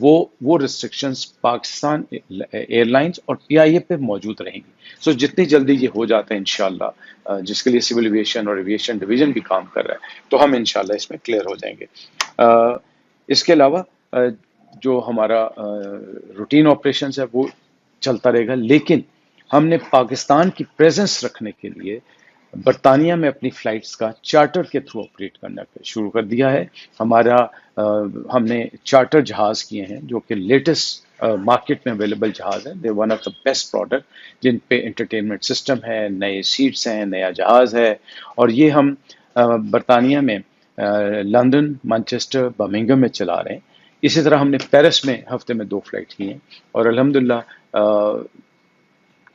وہ restrictions Pakistan year lines اور پی I اے پہ موجود رہیں گی. سو جتنی جلدی یہ ہو جاتا ہے انشاءاللہ، جس کے لیے سول ایویشن اور ایویشن ڈویژن بھی کام کر رہا ہے، تو ہم انشاءاللہ اس میں کلیئر ہو جائیں گے. اس کے علاوہ جو ہمارا روٹین آپریشنز ہے وہ چلتا رہے گا، لیکن ہم نے پاکستان کی پریزنس رکھنے کے لیے برطانیہ میں اپنی فلائٹس کا چارٹر کے تھرو آپریٹ کرنا شروع کر دیا ہے. ہم نے چارٹر جہاز کیے ہیں جو کہ لیٹسٹ مارکیٹ میں اویلیبل جہاز ہے. They one of the best product جن پہ انٹرٹینمنٹ سسٹم ہے، نئے سیٹس ہیں، نیا جہاز ہے. اور یہ ہم برطانیہ میں لندن، مانچسٹر، برمنگھم میں چلا رہے ہیں. اسی طرح ہم نے پیرس میں ہفتے میں 2 فلائٹ کی ہیں، اور الحمدللہ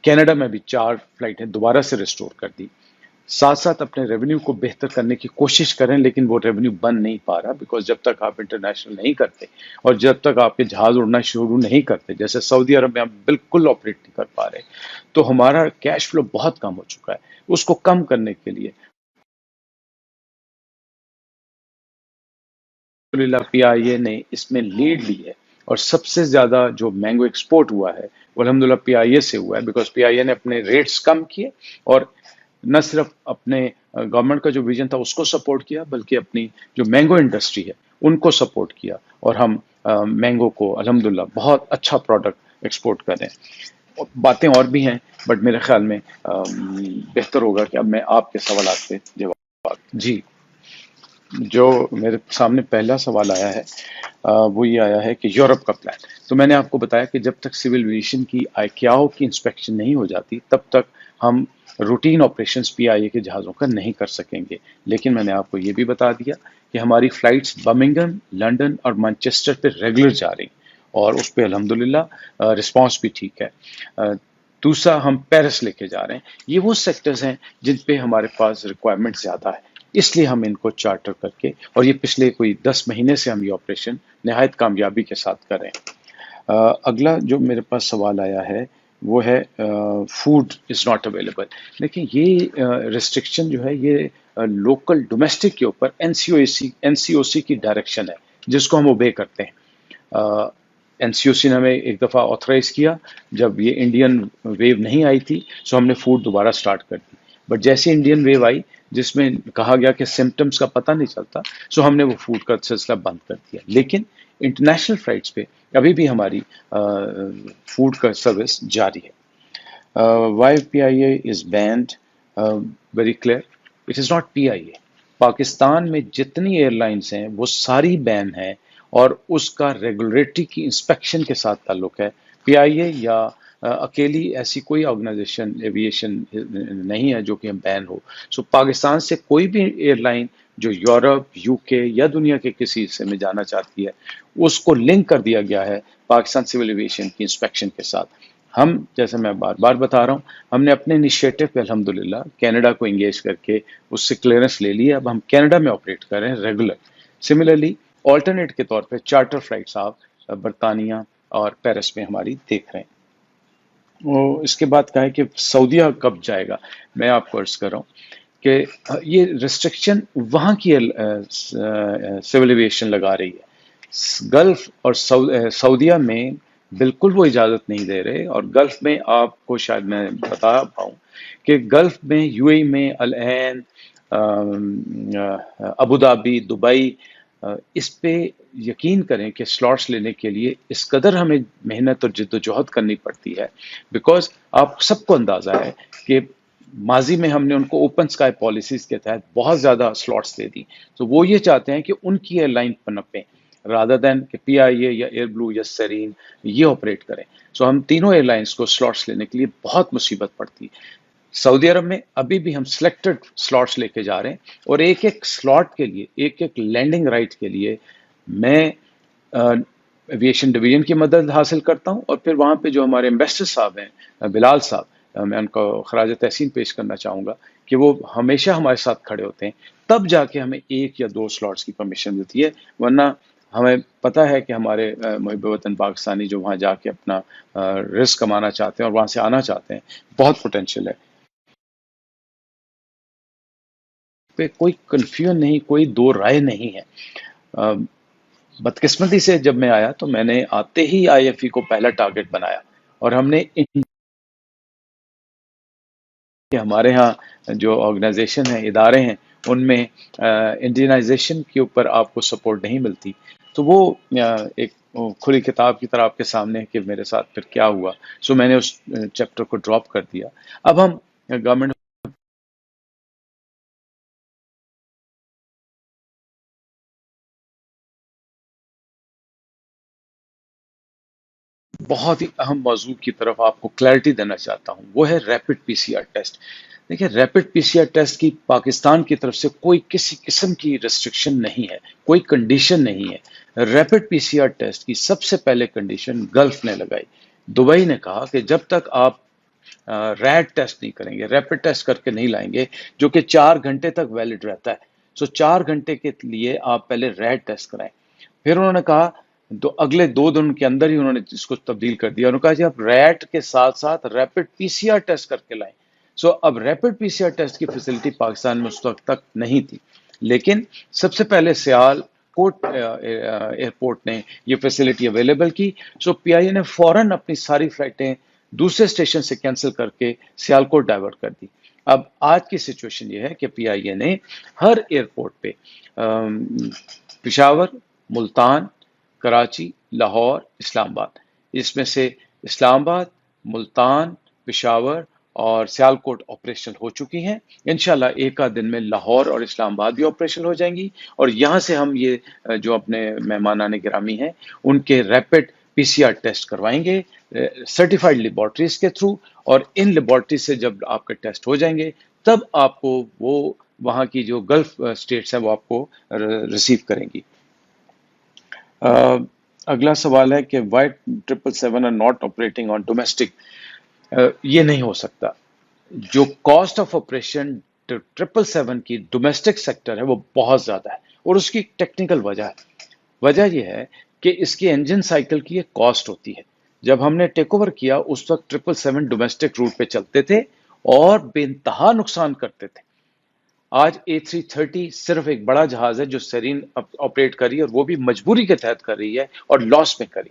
کینیڈا میں بھی 4 فلائٹیں دوبارہ سے ریسٹور کر دی. ساتھ ساتھ اپنے ریونیو کو بہتر کرنے کی کوشش کریں، لیکن وہ ریونیو بن نہیں پا رہا، بیکاز جب تک آپ انٹرنیشنل نہیں کرتے اور جب تک آپ کے جہاز اڑنا شروع نہیں کرتے، جیسے سعودی عرب میں ہم بالکل آپریٹ نہیں کر پا رہے، تو ہمارا کیش فلو بہت کم ہو چکا ہے. اس کو کم کرنے کے لیے الحمدللہ پی آئی اے نے اس میں لیڈ لی ہے، اور سب سے زیادہ جو مینگو ایکسپورٹ ہوا ہے وہ الحمدللہ پی آئی اے سے ہوا ہے، بیکاز پی آئی اے نے اپنے ریٹس کم کیے، اور نہ صرف اپنے گورنمنٹ کا جو ویژن تھا اس کو سپورٹ کیا، بلکہ اپنی جو مینگو انڈسٹری ہے ان کو سپورٹ کیا، اور ہم مینگو کو الحمدللہ بہت اچھا پروڈکٹ ایکسپورٹ کر رہے ہیں. باتیں اور بھی ہیں، بٹ میرے خیال میں بہتر ہوگا کہ اب میں آپ کے سوالات پہ جواب. جی، جو میرے سامنے پہلا سوال آیا ہے وہ یہ آیا ہے کہ یورپ کا پلان. تو میں نے آپ کو بتایا کہ جب تک سول ایویشن کی آئیکیاؤ کی انسپیکشن نہیں ہو جاتی تب تک ہم روٹین آپریشنز پی آئی اے کے جہازوں کا نہیں کر سکیں گے. لیکن میں نے آپ کو یہ بھی بتا دیا کہ ہماری فلائٹس برمنگھم، لنڈن اور مانچسٹر پہ ریگولر جا رہی، اور اس پہ الحمدللہ رسپانس بھی ٹھیک ہے. دوسرا، ہم پیرس لے کے جا رہے ہیں. یہ وہ سیکٹرز ہیں جن پہ ہمارے پاس ریکوائرمنٹ زیادہ ہے، اس لیے ہم ان کو چارٹر کر کے، اور یہ پچھلے کوئی 10 مہینے سے ہم یہ آپریشن نہایت کامیابی کے ساتھ کر رہے ہیں. اگلا جو میرے پاس سوال آیا ہے وہ ہے فوڈ از ناٹ اویلیبل. دیکھیں، یہ ریسٹرکشن جو ہے یہ لوکل ڈومیسٹک کے اوپر این سی او سی کی ڈائریکشن ہے، جس کو ہم اوبے کرتے ہیں. این سی او سی نے ہمیں ایک دفعہ آتھرائز کیا جب یہ انڈین ویو نہیں آئی تھی، سو ہم نے فوڈ دوبارہ سٹارٹ کر دی. بٹ جیسے انڈین ویو آئی جس میں کہا گیا کہ سمٹمز کا پتہ نہیں چلتا، سو ہم نے وہ فوڈ کا سلسلہ بند کر دیا. لیکن انٹرنیشنل فلائٹس پہ ابھی بھی ہماری فوڈ کا سروس جاری ہے. Why P I A is banned? Very clear, it is not P I A. Pakistan میں جتنی ایئر لائنس ہیں وہ ساری بین ہیں، اور اس کا ریگولیٹری کی انسپیکشن کے ساتھ تعلق ہے. پی آئی اے یا اکیلی ایسی کوئی آرگنائزیشن ایویشن نہیں ہے جو کہ بین ہو. سو پاکستان سے کوئی بھی ایئر لائن جو یورپ، یو کے یا دنیا کے کسی حصے میں جانا چاہتی ہے، اس کو لنک کر دیا گیا ہے پاکستان سول ایویشن کی انسپیکشن کے ساتھ. ہم، جیسے میں بار بار بتا رہا ہوں، ہم نے اپنے انیشیٹو پہ الحمدللہ کینیڈا کو انگیج کر کے اس سے کلیئرنس لے لی ہے. اب ہم کینیڈا میں آپریٹ کر رہے ہیں ریگولر. سملرلی آلٹرنیٹ کے طور پہ چارٹر فلائٹس آپ برطانیہ اور پیرس میں ہماری دیکھ رہے ہیں. وہ اس کے بعد کہا ہے کہ سعودیہ کب جائے گا. میں آپ کو عرض کر رہا ہوں کہ یہ ریسٹرکشن وہاں کی سول ایویشن لگا رہی ہے. گلف اور سعودیہ میں بالکل وہ اجازت نہیں دے رہے. اور گلف میں آپ کو شاید میں بتا پاؤں کہ گلف میں یو اے میں العین، ابوظہبی، دبئی، اس پہ یقین کریں کہ سلاٹس لینے کے لیے اس قدر ہمیں محنت اور جد و جہد کرنی پڑتی ہے، بیکاز آپ سب کو اندازہ ہے کہ ماضی میں ہم نے ان کو اوپن سکائی پالیسیز کے تحت بہت زیادہ سلاٹس دے دی. تو وہ یہ چاہتے ہیں کہ ان کی ایئر لائن پنپیں رادر دین کہ پی آئی اے یا ایئر بلو یا سیرین یہ آپریٹ کریں. سو ہم تینوں ایئر لائنس کو سلاٹس لینے کے لیے بہت مصیبت پڑتی. سعودی عرب میں ابھی بھی ہم سلیکٹڈ سلاٹس لے کے جا رہے ہیں، اور ایک ایک سلاٹ کے لیے، ایک ایک لینڈنگ رائٹ کے لیے میں ایویشن ڈویژن کی مدد حاصل کرتا ہوں. اور پھر وہاں پہ جو ہمارے انویسٹر صاحب ہیں، بلال صاحب، میں ان کو خراج تحسین پیش کرنا چاہوں گا کہ وہ ہمیشہ ہمارے ساتھ کھڑے ہوتے ہیں. تب جا کے ہمیں 1 یا 2 سلاٹس کی پرمیشن دیتی ہے، ورنہ ہمیں پتہ ہے کہ ہمارے محب وطن پاکستانی جو وہاں جا کے اپنا رزق کمانا چاہتے ہیں اور وہاں سے آنا چاہتے ہیں، بہت پوٹینشیل ہے. پہ کوئی کنفیوژن نہیں، کوئی دو رائے نہیں ہے. بدقسمتی سے جب میں آیا تو میں نے آتے ہی آئی ایف ای کو پہلا ٹارگٹ بنایا، اور ہم نے کہ ہمارے ہاں جو آرگنائزیشن ہیں، ادارے ہیں، ان میں انڈینائزیشن کے اوپر آپ کو سپورٹ نہیں ملتی، تو وہ ایک کھلی کتاب کی طرح آپ کے سامنے ہے کہ میرے ساتھ پھر کیا ہوا. سو میں نے اس چیپٹر کو ڈراپ کر دیا. اب ہم گورنمنٹ بہت ہی اہم موضوع کی طرف آپ کو کلیئرٹی دینا چاہتا ہوں، وہ ہے ریپڈ پی سی آر ٹیسٹ. دیکھیں، ریپڈ پی سی آر ٹیسٹ کی پاکستان کی طرف سے کوئی کسی قسم کی ریسٹرکشن نہیں ہے، کوئی کنڈیشن نہیں ہے. ریپڈ پی سی آر ٹیسٹ کی سب سے پہلے کنڈیشن گلف نے لگائی. دبئی نے کہا کہ جب تک آپ ریڈ ٹیسٹ نہیں کریں گے، ریپڈ ٹیسٹ کر کے نہیں لائیں گے، جو کہ 4 گھنٹے تک ویلڈ رہتا ہے، سو 4 گھنٹے کے لیے آپ پہلے ریڈ ٹیسٹ کرائیں. پھر انہوں نے کہا، تو اگلے 2 دن کے اندر ہی انہوں نے اس کو تبدیل کر دیا. انہوں نے کہا جی آپ ریٹ کے ساتھ ساتھ ریپڈ پی سی آر ٹیسٹ کر کے لائیں. سو اب ریپڈ پی سی آر ٹیسٹ کی فیسلٹی پاکستان میں اس وقت تک نہیں تھی، لیکن سب سے پہلے سیال کوٹ ایئرپورٹ نے یہ فیسلٹی اویلیبل کی. سو پی آئی اے نے فوراً اپنی ساری فلائٹیں دوسرے اسٹیشن سے کینسل کر کے سیالکوٹ ڈائیورٹ کر دی. اب آج کی سچویشن یہ ہے کہ پی آئی اے نے ہر ایئرپورٹ پہ پشاور، ملتان، کراچی، لاہور، اسلام آباد، اس میں سے اسلام آباد، ملتان، پشاور اور سیالکوٹ آپریشن ہو چکی ہیں. انشاءاللہ ایک آدھ دن میں لاہور اور اسلام آباد بھی آپریشن ہو جائیں گی، اور یہاں سے ہم یہ جو اپنے مہمانان گرامی ہیں ان کے ریپڈ پی سی آر ٹیسٹ کروائیں گے سرٹیفائڈ لیبارٹریز کے تھرو. اور ان لیبارٹریز سے جب آپ کے ٹیسٹ ہو جائیں گے، تب آپ کو وہ وہاں کی جو گلف اسٹیٹس ہیں وہ آپ کو ریسیو کریں گی. اگلا سوال ہے کہ why 777 are not operating on domestic. یہ نہیں ہو سکتا. جو کاسٹ آف آپریشن 777 کی ڈومیسٹک سیکٹر ہے وہ بہت زیادہ ہے، اور اس کی ٹیکنیکل وجہ ہے. وجہ یہ ہے کہ اس کی انجن سائیکل کی ایک کاسٹ ہوتی ہے. جب ہم نے ٹیک اوور کیا اس وقت 777 ڈومیسٹک روٹ پہ چلتے تھے اور بے انتہا نقصان کرتے تھے. آج A330 صرف ایک بڑا جہاز ہے جو سیرین آپریٹ کر رہی ہے، اور وہ بھی مجبوری کے تحت کر رہی ہے اور لاس میں کری.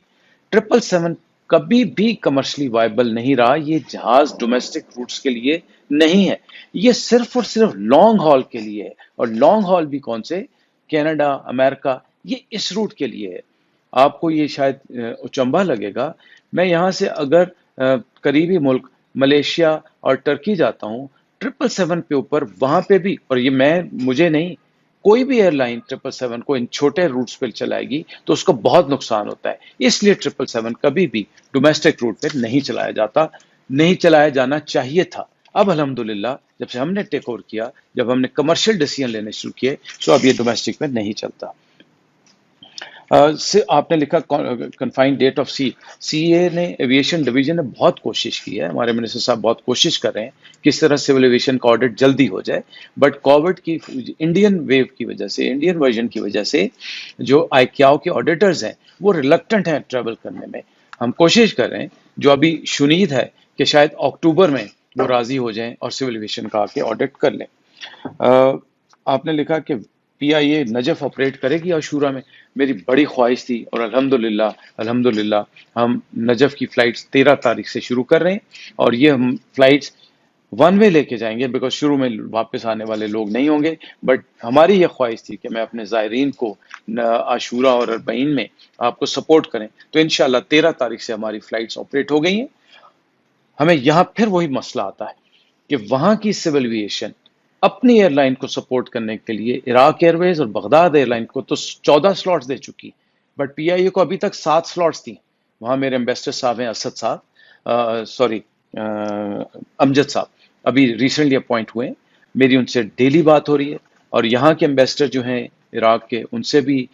777 کبھی بھی کمرشلی وائبل نہیں رہا. یہ جہاز ڈومیسٹک روٹس کے لیے نہیں ہے، یہ صرف اور صرف لانگ ہال کے لیے ہے. اور لانگ ہال بھی کون سے؟ کینیڈا، امریکہ، یہ اس روٹ کے لیے ہے. آپ کو یہ شاید اچنبھا لگے گا، میں یہاں سے اگر قریبی ملک ملیشیا اور ٹرکی جاتا ہوں 777 پہ اوپر، وہاں پہ بھی، اور یہ مجھے نہیں، کوئی بھی ایئر لائن 777 کو ان چھوٹے روٹس پہ چلائے گی تو اس کو بہت نقصان ہوتا ہے. اس لیے 777 کبھی بھی ڈومیسٹک روٹ پہ نہیں چلایا جاتا، نہیں چلایا جانا چاہیے تھا. اب الحمدللہ جب سے ہم نے ٹیک اوور کیا، جب ہم نے کمرشل ڈیسیژن لینے شروع کیے، تو اب یہ ڈومیسٹک میں نہیں چلتا. آپ نے لکھا کنفائنڈ ڈیٹ آف سی اے نے ایویشن ڈویژن نے بہت کوشش کی ہے، ہمارے منسٹر صاحب بہت کوشش کر رہے ہیں کس طرح سول ایویشن کا آڈٹ جلدی ہو جائے. بٹ کووڈ کی انڈین ویو کی وجہ سے، انڈین ورژن کی وجہ سے جو آئیکیاؤ کے آڈیٹرز ہیں وہ ریلکٹنٹ ہیں ٹریول کرنے میں. ہم کوشش کر رہے ہیں، جو ابھی شنید ہے کہ شاید اکتوبر میں وہ راضی ہو جائیں اور سول ایویشن کا آ کے آڈٹ کر لیں. آپ نے لکھا کہ پی آئی اے نجف آپریٹ کرے گی عاشورہ میں. میری بڑی خواہش تھی، اور الحمدللہ ہم نجف کی فلائٹس 13 تاریخ سے شروع کر رہے ہیں، اور یہ ہم فلائٹس ون وے لے کے جائیں گے، بیکاز شروع میں واپس آنے والے لوگ نہیں ہوں گے. بٹ ہماری یہ خواہش تھی کہ میں اپنے زائرین کو عاشورہ اور اربعین میں آپ کو سپورٹ کریں. تو انشاءاللہ 13 تاریخ سے ہماری فلائٹس آپریٹ ہو گئی ہیں. ہمیں یہاں پھر وہی مسئلہ آتا ہے کہ وہاں کی سول ایویشن اپنی ایئر لائن کو سپورٹ کرنے کے لیے عراق ایئر ویز اور بغداد ایئر لائن کو تو 14 سلاٹس دے چکی، بٹ پی آئی اے کو ابھی تک 7 سلاٹس تھیں. وہاں میرے امبیسڈر صاحب ہیں، اسد صاحب، سوری امجد صاحب، ابھی ریسنٹلی اپوائنٹ ہوئے ہیں. میری ان سے ڈیلی بات ہو رہی ہے، اور یہاں کے امبیسڈر جو ہیں عراق کے، ان سے بھی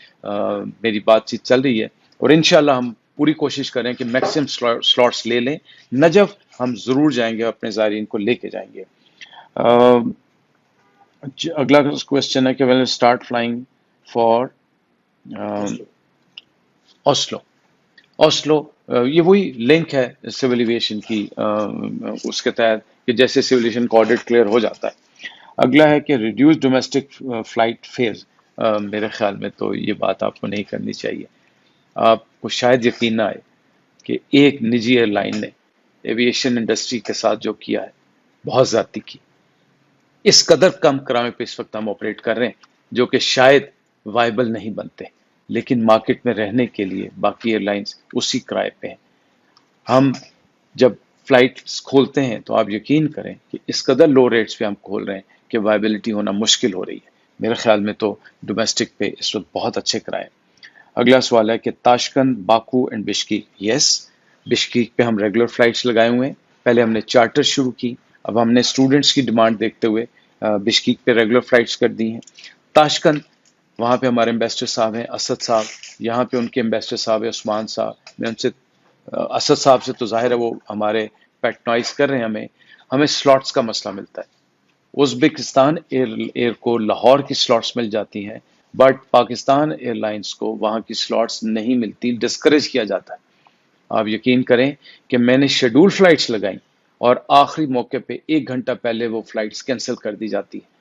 میری بات چیت چل رہی ہے. اور انشاءاللہ ہم پوری کوشش کریں کہ میکسیمم سلاٹس لے لیں. نجف ہم ضرور جائیں گے، اپنے زائرین کو لے کے جائیں گے. اگلا کوشچن ہے کہ will start flying for Oslo. Oslo یہ وہی لنک ہے سول ایویشن کی، اس کے تحت کہ جیسے سول ایویشن کا آڈٹ کلیئر ہو جاتا ہے. اگلا ہے کہ ریڈیوس ڈومیسٹک فلائٹ فیئرز. میرے خیال میں تو یہ بات آپ کو نہیں کرنی چاہیے. آپ کو شاید یقین نہ آئے کہ ایک نجی ایئر لائن نے ایویشن انڈسٹری کے ساتھ جو کیا ہے بہت زیادتی کی. اس قدر کم کرائے پہ اس وقت ہم آپریٹ کر رہے ہیں جو کہ شاید وائبل نہیں بنتے، لیکن مارکیٹ میں رہنے کے لیے باقی ایئر لائنز اسی کرائے پہ ہیں. ہم جب فلائٹس کھولتے ہیں تو آپ یقین کریں کہ اس قدر لو ریٹس پہ ہم کھول رہے ہیں کہ وائبلٹی ہونا مشکل ہو رہی ہے. میرے خیال میں تو ڈومیسٹک پہ اس وقت بہت اچھے کرائے. اگلا سوال ہے کہ Tashkent, Baku and Bishkek. Yes, Bishkek پہ ہم ریگولر فلائٹس لگائے ہوئے ہیں. پہلے ہم نے چارٹر شروع کی، اب ہم نے اسٹوڈنٹس کی ڈیمانڈ دیکھتے ہوئے بشکیک پہ ریگولر فلائٹس کر دی ہیں. تاشکند، وہاں پہ ہمارے امبیسڈر صاحب ہیں اسد صاحب، یہاں پہ ان کے امبیسڈر صاحب ہیں عثمان صاحب. میں ان سے اسد صاحب سے تو ظاہر ہے وہ ہمارے پیٹرنائز کر رہے ہیں. ہمیں سلاٹس کا مسئلہ ملتا ہے. ازبکستان ایئر کو لاہور کی سلاٹس مل جاتی ہیں، بٹ پاکستان ایئر لائنس کو وہاں کی سلاٹس نہیں ملتی، ڈسکریج کیا جاتا ہے. آپ یقین کریں کہ میں نے شیڈول فلائٹس لگائیں اور آخری موقع پہ 1 گھنٹہ پہلے وہ فلائٹس کینسل کر دی جاتی ہے.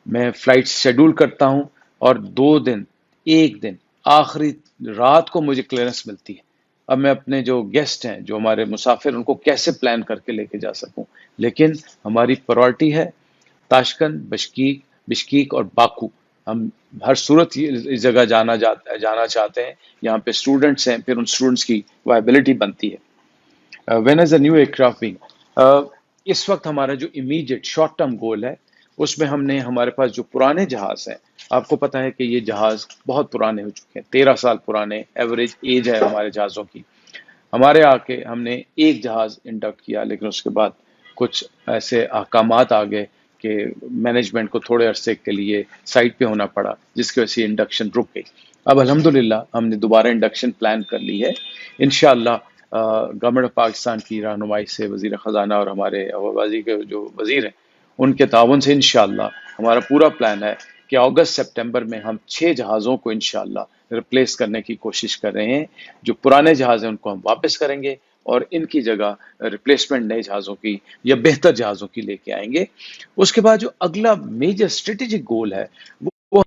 میں فلائٹ شیڈول کرتا ہوں اور 2 دن، 1 دن آخری رات کو مجھے کلیئرنس ملتی ہے. اب میں اپنے جو گیسٹ ہیں، جو ہمارے مسافر، ان کو کیسے پلان کر کے لے کے جا سکوں. لیکن ہماری پرائورٹی ہے تاشکند، بشکیک اور باکو. ہم ہر صورت اس جگہ جانا چاہتے ہیں. یہاں پہ اسٹوڈنٹس ہیں، پھر ان اسٹوڈنٹس کی وائبلٹی بنتی ہے. When is a new aircraft being, اس وقت ہمارا جو امیڈیٹ شارٹ ٹرم گول ہے اس میں ہم نے ہمارے پاس جو پرانے جہاز ہیں، آپ کو پتا ہے کہ یہ جہاز بہت پرانے ہو چکے ہیں، 13 سال پرانے ایوریج ایج ہے ہمارے جہازوں کی. ہمارے آ کے ہم نے ایک جہاز انڈکٹ کیا، لیکن اس کے بعد کچھ ایسے احکامات آ گئے کہ مینجمنٹ کو تھوڑے عرصے کے لیے سائٹ پہ ہونا پڑا، جس کی وجہ سے انڈکشن رک گئی. اب الحمدللہ ہم نے دوبارہ انڈکشن پلان کر لی ہے. انشاءاللہ گورنمنٹ آف پاکستان کی رہنمائی سے، وزیر خزانہ اور ہمارے آبادی کے جو وزیر ہیں ان کے تعاون سے انشاءاللہ ہمارا پورا پلان ہے کہ اگست سپٹمبر میں ہم 6 جہازوں کو انشاءاللہ ریپلیس کرنے کی کوشش کر رہے ہیں. جو پرانے جہاز ہیں ان کو ہم واپس کریں گے اور ان کی جگہ ریپلیسمنٹ نئے جہازوں کی یا بہتر جہازوں کی لے کے آئیں گے. اس کے بعد جو اگلا میجر اسٹریٹجک گول ہے وہ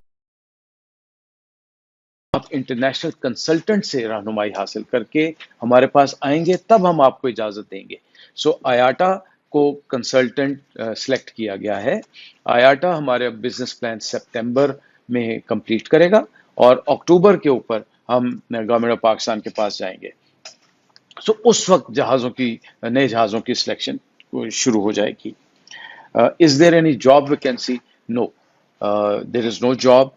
آپ انٹرنیشنل کنسلٹنٹ سے رہنمائی حاصل کر کے ہمارے پاس آئیں گے، تب ہم آپ کو اجازت دیں گے. سو آیاٹا کو کنسلٹنٹ سلیکٹ کیا گیا ہے. آیاٹا ہمارے بزنس پلان سپٹمبر میں کمپلیٹ کرے گا اور اکتوبر کے اوپر ہم گورنمنٹ آف پاکستان کے پاس جائیں گے. سو اس وقت نئے جہازوں کی سلیکشن شروع ہو جائے گی. Is there any job vacancy? No, there is no job.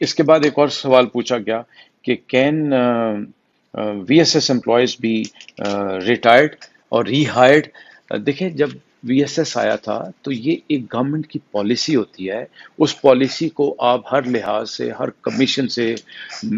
اس کے بعد ایک اور سوال پوچھا گیا کہ can we S S employees be retired اور ری ہائرڈ. دیکھیں، جب وی ایس ایس آیا تھا تو یہ ایک گورنمنٹ کی پالیسی ہوتی ہے. اس پالیسی کو آپ ہر لحاظ سے، ہر کمیشن سے،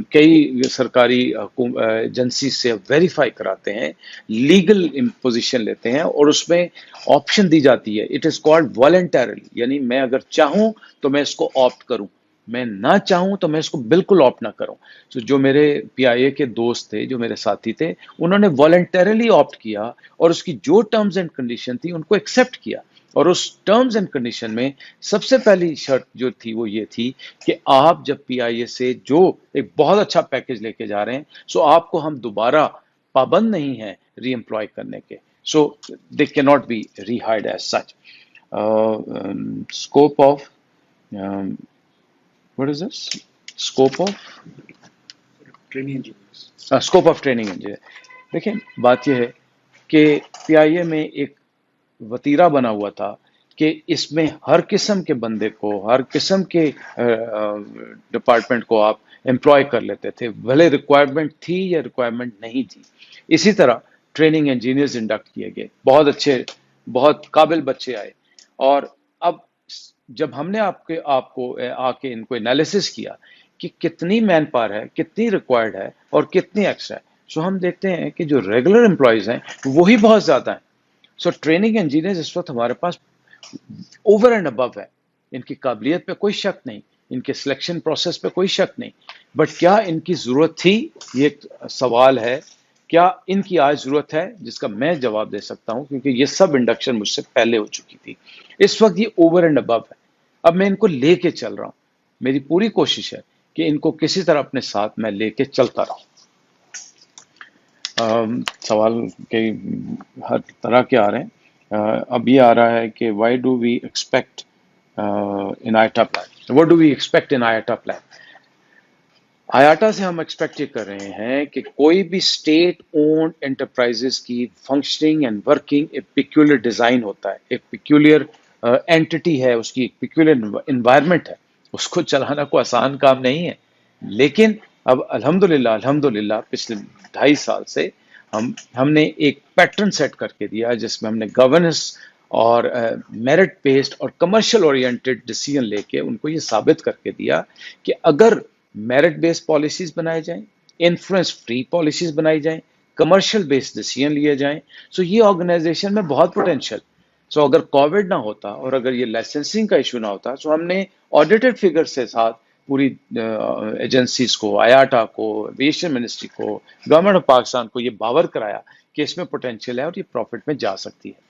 کئی سرکاری ایجنسی سے ویریفائی کراتے ہیں، لیگل پوزیشن لیتے ہیں اور اس میں آپشن دی جاتی ہے. اٹ از کالڈ والنٹرلی، یعنی میں اگر چاہوں تو میں اس کو آپٹ کروں، میں نہ چاہوں تو میں اس کو بالکل آپٹ نہ کروں. تو جو میرے پی آئی اے کے دوست تھے، جو میرے ساتھی تھے، انہوں نے والنٹریلی آپٹ کیا اور اس کی جو ٹرمز اینڈ کنڈیشن تھی ان کو ایکسیپٹ کیا. اور اس ٹرمز اینڈ کنڈیشن میں سب سے پہلی شرط جو تھی وہ یہ تھی کہ آپ جب پی آئی اے سے جو ایک بہت اچھا پیکج لے کے جا رہے ہیں، سو آپ کو ہم دوبارہ پابند نہیں ہیں ری امپلائی کرنے کے. So they key not be rehired as such. Scope of what is this? Scope of training engineers. Scope of training engineer. دیکھیں، بات یہ ہے کہ پی آئی اے میں ایک وتیرہ بنا ہوا تھا کہ اس میں ہر قسم کے بندے کو، ہر قسم کے ڈپارٹمنٹ کو آپ امپلائی کر لیتے تھے، بھلے ریکوائرمنٹ تھی یا ریکوائرمنٹ نہیں تھی. اسی طرح ٹریننگ انجینئرز انڈکٹ کیے گئے، بہت اچھے، بہت قابل بچے آئے. اور اب جب ہم نے آپ کو آ کے ان کو انالیسس کیا کہ کتنی مین پاور ہے، کتنی ریکوائرڈ ہے اور کتنی ایکسٹرا ہے، سو ہم دیکھتے ہیں کہ جو ریگولر امپلائیز ہیں وہی بہت زیادہ ہیں. سو ٹریننگ انجینئرز اس وقت ہمارے پاس اوور اینڈ ابو ہے. ان کی قابلیت پہ کوئی شک نہیں، ان کے سلیکشن پروسیس پہ کوئی شک نہیں، بٹ کیا ان کی ضرورت تھی؟ یہ ایک سوال ہے. کیا ان کی آج ضرورت ہے؟ جس کا میں جواب دے سکتا ہوں کیونکہ یہ سب انڈکشن مجھ سے پہلے ہو چکی تھی. اس وقت یہ اوور اینڈ ابو ہے. اب میں ان کو لے کے چل رہا ہوں، میری پوری کوشش ہے کہ ان کو کسی طرح اپنے ساتھ میں لے کے چلتا رہوں۔ سوال کے ہر طرح کے آ رہے ہیں۔ اب یہ آ رہا ہے کہ why do we expect in IATA plan, what do we expect in IATA plan. IATA سے ہم ایکسپیکٹ یہ کر رہے ہیں کہ کوئی بھی اسٹیٹ اونڈ انٹرپرائزز کی فنکشننگ اینڈ ورکنگ ایک پیکولر ڈیزائن ہوتا ہے، ایک پیکولر اینٹی ہے، اس کی ایک پیکولر انوائرمنٹ ہے، اس کو چلانا کوئی آسان کام نہیں ہے۔ لیکن اب الحمدللہ پچھلے 2.5 سال سے ہم نے ایک پیٹرن سیٹ کر کے دیا جس میں ہم نے گورننس اور میرٹ بیسڈ اور کمرشل اورینٹڈ ڈیسیژن لے کے ان کو یہ ثابت کر کے دیا کہ اگر میرٹ بیسڈ پالیسیز بنائے جائیں، انفلوئنس فری پالیسیز بنائی جائیں، کمرشل بیسڈ ڈیسیژن لیے جائیں، سو یہ آرگنائزیشن میں بہت پوٹینشیل۔ سو اگر کووڈ نہ ہوتا اور اگر یہ لائسنسنگ کا ایشو نہ ہوتا، سو ہم نے آڈیٹڈ فگر سے ساتھ پوری ایجنسیز کو، آیاٹا کو، ایویشن منسٹری کو، گورنمنٹ آف پاکستان کو یہ باور کرایا کہ اس میں پوٹینشیل ہے اور یہ پروفٹ میں جا سکتی ہے۔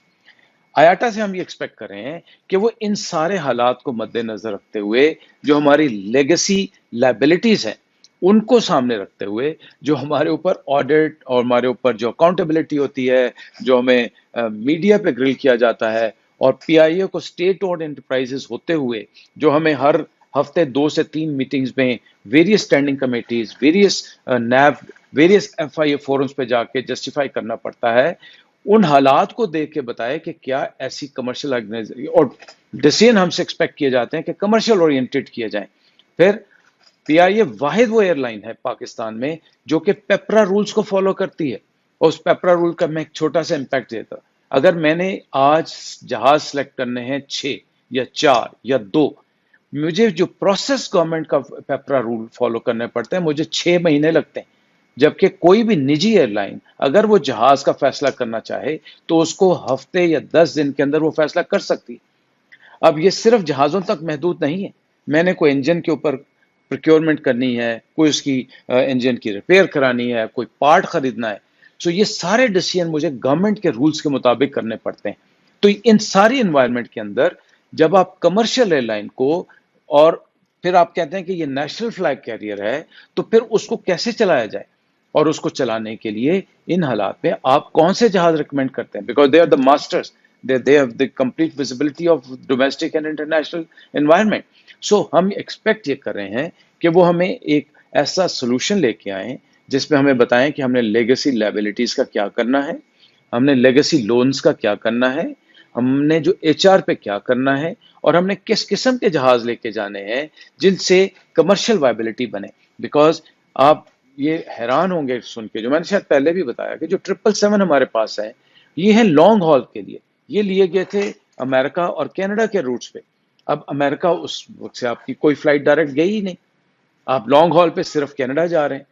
آیاٹا سے ہم یہ ایکسپیکٹ کر رہے ہیں کہ وہ ان سارے حالات کو مد نظر رکھتے ہوئے جو ہماری لیگسی لائبلٹیز ہیں ان کو سامنے رکھتے ہوئے، جو ہمارے اوپر آڈٹ اور ہمارے اوپر جو اکاؤنٹیبلٹی ہوتی ہے، جو ہمیں میڈیا پہ گرل کیا جاتا ہے، اور پی آئی اے کو اسٹیٹ اوڈ انٹرپرائزز ہوتے ہوئے جو ہمیں ہر ہفتے 2 سے 3 میٹنگز میں various standing committees, various NAB, various F I A forums پہ جا کے جسٹیفائی کرنا پڑتا ہے، ان حالات کو دیکھ کے بتائے کہ کیا ایسی کمرشل آرگنائزیشن اور ڈیسیژن ہم سے ایکسپیکٹ کیے جاتے ہیں کہ کمرشل اورینٹڈ کیے جائیں۔ پھر پی آئی اے واحد وہ ایئر لائن ہے پاکستان میں جو کہ پیپرا رولز کو فالو کرتی ہے، اور اس پیپرا رول کا میں ایک چھوٹا سا امپیکٹ دیتا ہوں۔ اگر میں نے آج جہاز سلیکٹ کرنے ہیں 6 یا 4 یا 2، مجھے جو پروسیس گورنمنٹ کا پیپرا رول فالو کرنے پڑتے ہیں مجھے 6 مہینے لگتے ہیں، جبکہ کوئی بھی نجی ایئر لائن اگر وہ جہاز کا فیصلہ کرنا چاہے تو اس کو ہفتے یا 10 دن کے اندر وہ فیصلہ کر سکتی ہے۔ اب یہ صرف جہازوں تک محدود نہیں ہے، میں نے کوئی انجن کے اوپر پروکیورمنٹ کرنی ہے، کوئی اس کی انجن کی ریپیئر کرانی ہے، کوئی پارٹ خریدنا ہے، سو یہ سارے ڈیسیژن مجھے گورنمنٹ کے رولز کے مطابق کرنے پڑتے ہیں۔ تو ان ساری انوائرمنٹ کے اندر جب آپ کمرشل ایئر لائن کو، اور پھر آپ کہتے ہیں کہ یہ نیشنل فلیگ کیریئر ہے، تو پھر اس کو کیسے چلایا جائے، اور اس کو چلانے کے لیے ان حالات میں آپ کون سے جہاز ریکمینڈ کرتے ہیں، because they are the masters, they have the complete visibility of domestic and international environment. So ہم ایکسپیکٹ یہ کر رہے ہیں کہ وہ ہمیں ایک ایسا سولوشن لے کے آئیں جس میں ہمیں بتائیں کہ ہم نے لیگسی لائبلٹیز کا کیا کرنا ہے، ہم نے لیگسی لونز کا کیا کرنا ہے، ہم نے جو ایچ آر پہ کیا کرنا ہے، اور ہم نے کس قسم کے جہاز لے کے جانے ہیں جن سے کمرشل وائبلٹی بنے۔ بیکاز آپ یہ حیران ہوں گے سن کے، جو میں نے شاید پہلے بھی بتایا کہ جو 777 ہمارے پاس ہے یہ ہے لانگ ہال کے لیے، یہ لیے گئے تھے امریکہ اور کینیڈا کے روٹس پہ۔ اب امریکہ اس وقت سے آپ کی کوئی فلائٹ ڈائریکٹ گئی ہی نہیں، آپ لانگ ہال پہ صرف کینیڈا جا رہے ہیں،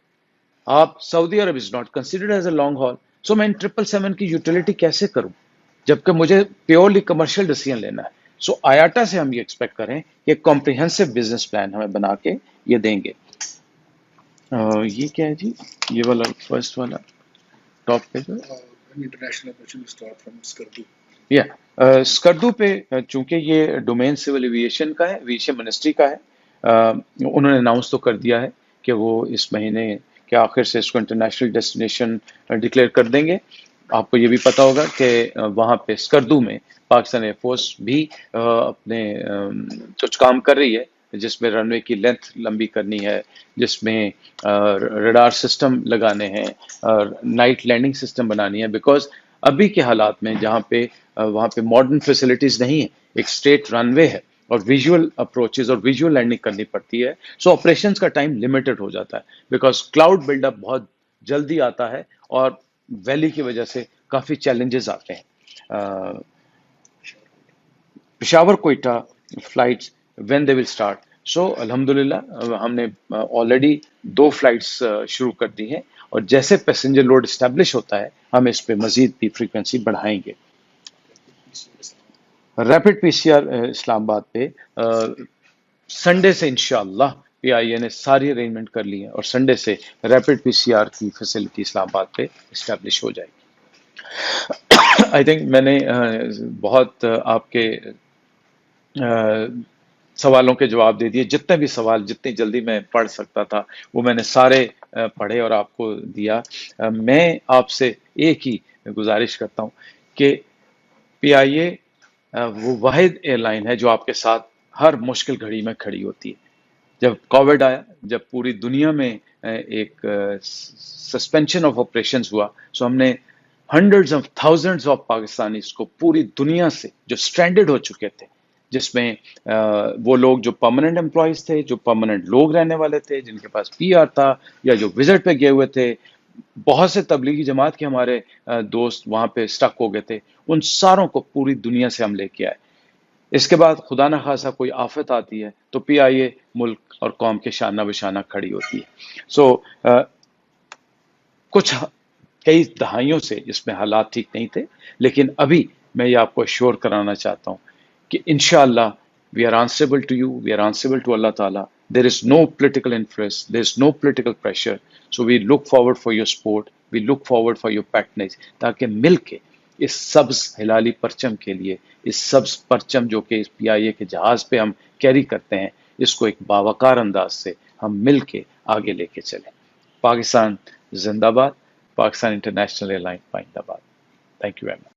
آپ سعودی عرب is not considered as a long haul. So میں ان 777 کی یوٹیلٹی کیسے کروں جبکہ مجھے پیورلی کمرشل ڈیسیژن لینا ہے۔ سو آیاٹا سے ہم یہ ایکسپیکٹ کریں کہ ایک کمپریہنسو بزنس پلان ہمیں بنا کے یہ دیں گے۔ یہ کیا ہے جی، یہ والا فرسٹ والا ٹاپ پہ جو International opportunity start from Skardu. یا اسکردو پہ، چونکہ یہ ڈومین سول ایویشن کا ہے، ایویشن منسٹری کا ہے، انہوں نے اناؤنس تو کر دیا ہے کہ وہ اس مہینے کے آخر سے اس کو انٹرنیشنل ڈیسٹینیشن ڈکلیئر کر دیں گے۔ آپ کو یہ بھی پتا ہوگا کہ وہاں پہ اسکردو میں پاکستان ایئر فورس بھی اپنے کچھ کام کر رہی ہے، جس میں رن وے کی لینتھ لمبی کرنی ہے، جس میں ریڈار سسٹم لگانے ہیں، نائٹ لینڈنگ سسٹم بنانی ہے، بیکاز ابھی کے حالات میں جہاں پہ وہاں پہ ماڈرن فیسلٹیز نہیں ہیں، ایک اسٹریٹ رن وے ہے اور ویژول اپروچز اور ویژول لینڈنگ کرنی پڑتی ہے، سو آپریشنز کا ٹائم لمیٹڈ ہو جاتا ہے، بیکاز کلاؤڈ بلڈ اپ بہت جلدی آتا ہے اور ویلی کی وجہ سے کافی چیلنجز آتے ہیں۔ Peshawar Quetta flights when they will start, so الحمدللہ ہم نے آلریڈی 2 فلائٹس شروع کر دی ہیں، اور جیسے پیسنجر لوڈ اسٹیبلش ہوتا ہے ہم اس پہ مزید بھی فریکوینسی بڑھائیں گے۔ ریپڈ پی سی آر اسلام آباد پہ سنڈے سے انشاءاللہ پی آئی اے نے ساری ارینجمنٹ کر لی ہیں، اور سنڈے سے ریپڈ پی سی آر کی فیسلٹی اسلام آباد پہ اسٹیبلش ہو جائے گی۔ آئی تھنک میں نے بہت آپ کے سوالوں کے جواب دے دیے، جتنے بھی سوال جتنی جلدی میں پڑھ سکتا تھا وہ میں نے سارے پڑھے اور آپ کو دیا۔ میں آپ سے ایک ہی گزارش کرتا ہوں کہ پی آئی اے وہ واحد ایئر لائن ہے جو آپ کے ساتھ ہر مشکل گھڑی میں کھڑی ہوتی ہے۔ جب کووڈ آیا، جب پوری دنیا میں ایک سسپینشن آف آپریشنز ہوا، سو ہم نے hundreds of thousands of Pakistanis کو پوری دنیا سے جو اسٹرینڈڈ ہو چکے تھے، جس میں وہ لوگ جو پرماننٹ امپلائیز تھے، جو پرماننٹ لوگ رہنے والے تھے، جن کے پاس پی آر تھا، یا جو وزٹ پہ گئے ہوئے تھے، بہت سے تبلیغی جماعت کے ہمارے دوست وہاں پہ اسٹک ہو گئے تھے، ان ساروں کو پوری دنیا سے ہم لے کے آئے۔ اس کے بعد خدا نہ خواصہ کوئی آفت آتی ہے تو پی آئی اے ملک اور قوم کے شانہ بشانہ کھڑی ہوتی ہے۔ سو کچھ کئی دہائیوں سے اس میں حالات ٹھیک نہیں تھے، لیکن ابھی میں یہ آپ کو ایشور کرانا چاہتا ہوں کہ انشاءاللہ we are answerable to you, we are answerable to اللہ تعالیٰ۔ There is no political influence, there is no political pressure, so we look forward for your support, we look forward for your patronage, تاکہ مل کے اس سبز ہلالی پرچم کے لیے، اس سبز پرچم جو کہ اس پی آئی اے کے جہاز پہ ہم کیری کرتے ہیں، اس کو ایک باوقار انداز سے ہم مل کے آگے لے کے چلیں۔ پاکستان زندہ باد، پاکستان انٹرنیشنل ایئر لائن پائندہ باد۔ Thank you very much.